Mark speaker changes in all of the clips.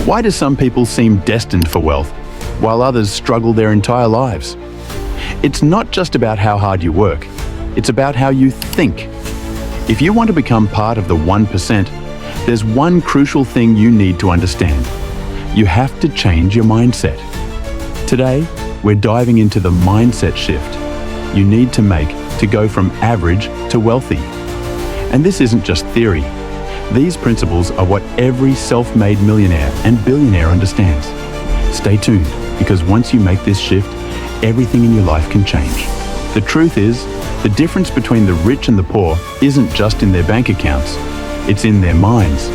Speaker 1: Why do some people seem destined for wealth, while others struggle their entire lives? It's not just about how hard you work, it's about how you think. If you want to become part of the 1%, there's one crucial thing you need to understand. You have to change your mindset. Today, we're diving into the mindset shift you need to make to go from average to wealthy. And this isn't just theory. These principles are what every self-made millionaire and billionaire understands. Stay tuned, because once you make this shift, everything in your life can change. The truth is, the difference between the rich and the poor isn't just in their bank accounts, it's in their minds.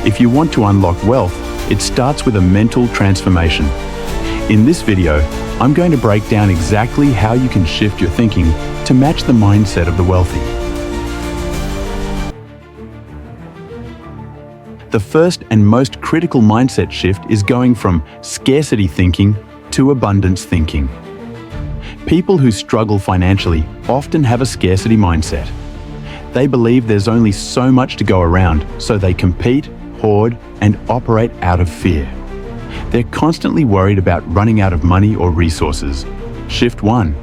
Speaker 1: If you want to unlock wealth, it starts with a mental transformation. In this video, I'm going to break down exactly how you can shift your thinking to match the mindset of the wealthy. The first and most critical mindset shift is going from scarcity thinking to abundance thinking. People who struggle financially often have a scarcity mindset. They believe there's only so much to go around, so they compete, hoard, and operate out of fear. They're constantly worried about running out of money or resources. Shift 1.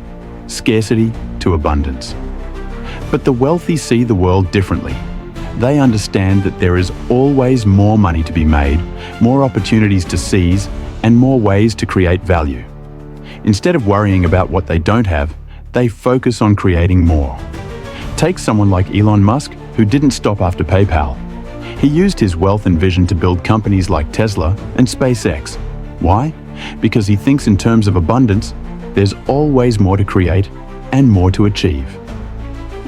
Speaker 1: Scarcity to abundance. But the wealthy see the world differently. They understand that there is always more money to be made, more opportunities to seize, and more ways to create value. Instead of worrying about what they don't have, they focus on creating more. Take someone like Elon Musk, who didn't stop after PayPal. He used his wealth and vision to build companies like Tesla and SpaceX. Why? Because he thinks in terms of abundance. There's always more to create and more to achieve.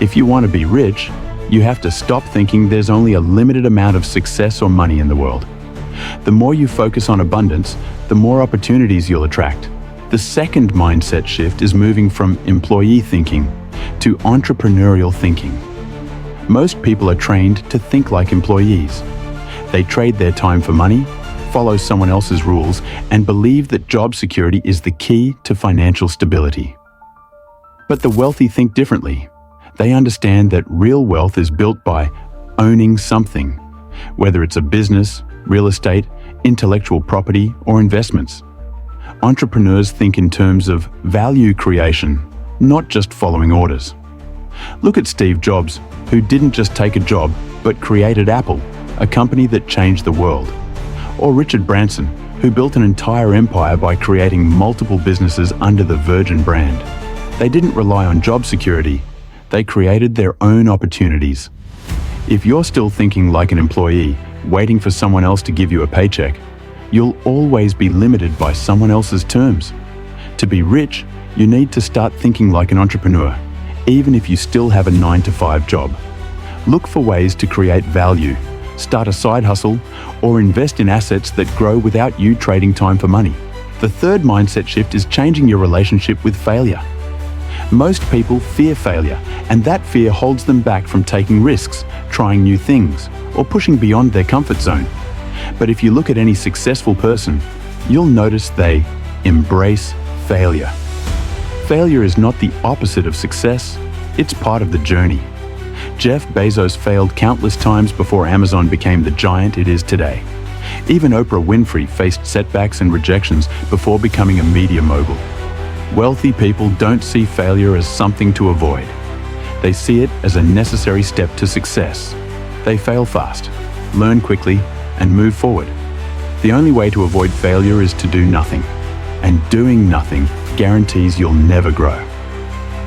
Speaker 1: If you want to be rich, you have to stop thinking there's only a limited amount of success or money in the world. The more you focus on abundance, the more opportunities you'll attract. The second mindset shift is moving from employee thinking to entrepreneurial thinking. Most people are trained to think like employees. They trade their time for money, follow someone else's rules, and believe that job security is the key to financial stability. But the wealthy think differently. They understand that real wealth is built by owning something, whether it's a business, real estate, intellectual property, or investments. Entrepreneurs think in terms of value creation, not just following orders. Look at Steve Jobs, who didn't just take a job, but created Apple, a company that changed the world. Or Richard Branson, who built an entire empire by creating multiple businesses under the Virgin brand. They didn't rely on job security. They created their own opportunities. If you're still thinking like an employee, waiting for someone else to give you a paycheck, you'll always be limited by someone else's terms. To be rich, you need to start thinking like an entrepreneur, even if you still have a 9-to-5 job. Look for ways to create value, start a side hustle, or invest in assets that grow without you trading time for money. The third mindset shift is changing your relationship with failure. Most people fear failure, and that fear holds them back from taking risks, trying new things, or pushing beyond their comfort zone. But if you look at any successful person, you'll notice they embrace failure. Failure is not the opposite of success, it's part of the journey. Jeff Bezos failed countless times before Amazon became the giant it is today. Even Oprah Winfrey faced setbacks and rejections before becoming a media mogul. Wealthy people don't see failure as something to avoid. They see it as a necessary step to success. They fail fast, learn quickly, and move forward. The only way to avoid failure is to do nothing. And doing nothing guarantees you'll never grow.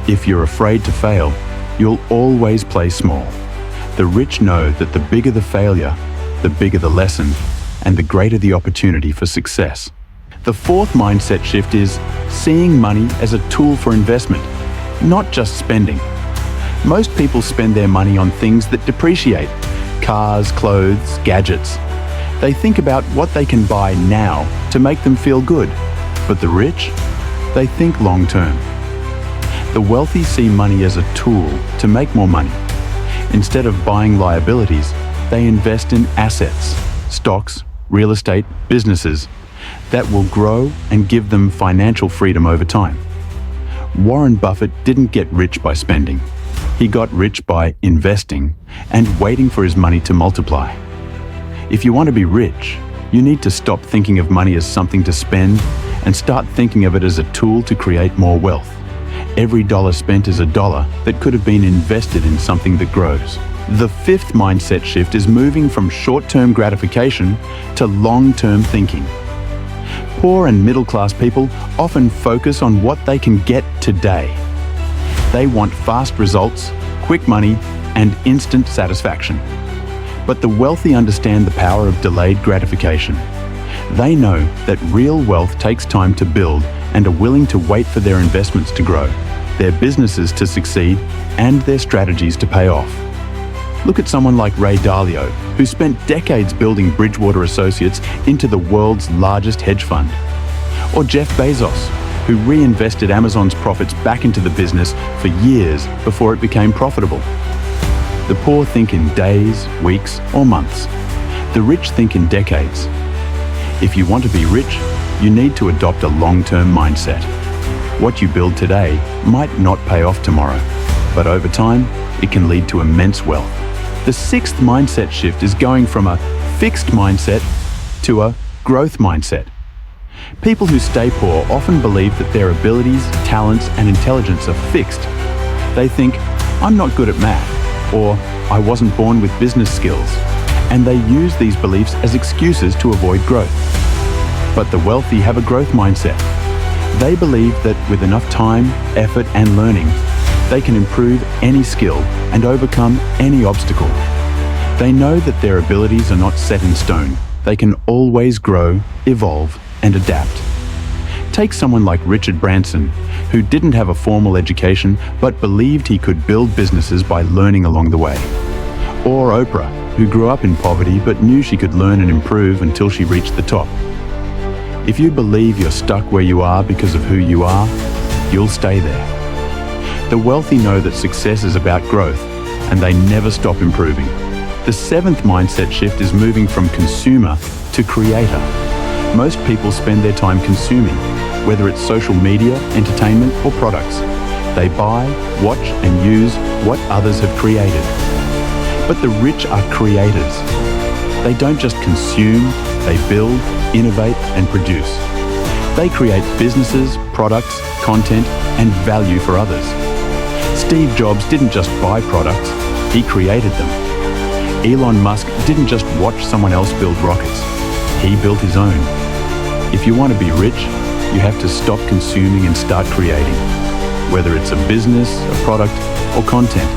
Speaker 1: If you're afraid to fail, you'll always play small. The rich know that the bigger the failure, the bigger the lesson, and the greater the opportunity for success. The fourth mindset shift is seeing money as a tool for investment, not just spending. Most people spend their money on things that depreciate: cars, clothes, gadgets. They think about what they can buy now to make them feel good. But the rich? They think long term. The wealthy see money as a tool to make more money. Instead of buying liabilities, they invest in assets, stocks, real estate, businesses that will grow and give them financial freedom over time. Warren Buffett didn't get rich by spending. He got rich by investing and waiting for his money to multiply. If you want to be rich, You need to stop thinking of money as something to spend and start thinking of it as a tool to create more wealth. Every dollar spent is a dollar that could have been invested in something that grows. The fifth mindset shift is moving from short-term gratification to long-term thinking. Poor and middle-class people often focus on what they can get today. They want fast results, quick money, and instant satisfaction. But the wealthy understand the power of delayed gratification. They know that real wealth takes time to build and are willing to wait for their investments to grow, their businesses to succeed, and their strategies to pay off. Look at someone like Ray Dalio, who spent decades building Bridgewater Associates into the world's largest hedge fund. Or Jeff Bezos, who reinvested Amazon's profits back into the business for years before it became profitable. The poor think in days, weeks, or months. The rich think in decades. If you want to be rich, you need to adopt a long-term mindset. What you build today might not pay off tomorrow, but over time, it can lead to immense wealth. The sixth mindset shift is going from a fixed mindset to a growth mindset. People who stay poor often believe that their abilities, talents, and intelligence are fixed. They think, I'm not good at math, or I wasn't born with business skills, and they use these beliefs as excuses to avoid growth. But the wealthy have a growth mindset. They believe that with enough time, effort, and learning, they can improve any skill and overcome any obstacle. They know that their abilities are not set in stone. They can always grow, evolve, and adapt. Take someone like Richard Branson, who didn't have a formal education but believed he could build businesses by learning along the way. Or Oprah, who grew up in poverty but knew she could learn and improve until she reached the top. If you believe you're stuck where you are because of who you are, you'll stay there. The wealthy know that success is about growth, and they never stop improving. The seventh mindset shift is moving from consumer to creator. Most people spend their time consuming, whether it's social media, entertainment, or products. They buy, watch, and use what others have created. But the rich are creators. They don't just consume, they build, innovate, and produce. They create businesses, products, content, and value for others. Steve Jobs didn't just buy products, he created them. Elon Musk didn't just watch someone else build rockets, he built his own. If you want to be rich, you have to stop consuming and start creating. Whether it's a business, a product, or content,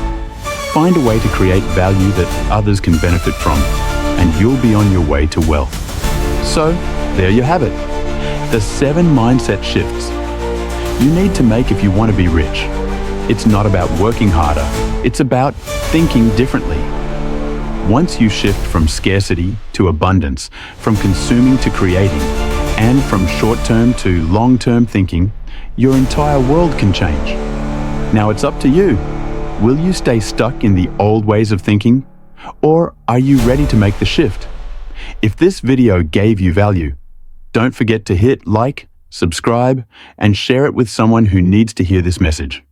Speaker 1: find a way to create value that others can benefit from, and you'll be on your way to wealth. So, there you have it. The 7 mindset shifts you need to make if you want to be rich. It's not about working harder, it's about thinking differently. Once you shift from scarcity to abundance, from consuming to creating, and from short-term to long-term thinking, your entire world can change. Now it's up to you. Will you stay stuck in the old ways of thinking? Or are you ready to make the shift? If this video gave you value, don't forget to hit like, subscribe, and share it with someone who needs to hear this message.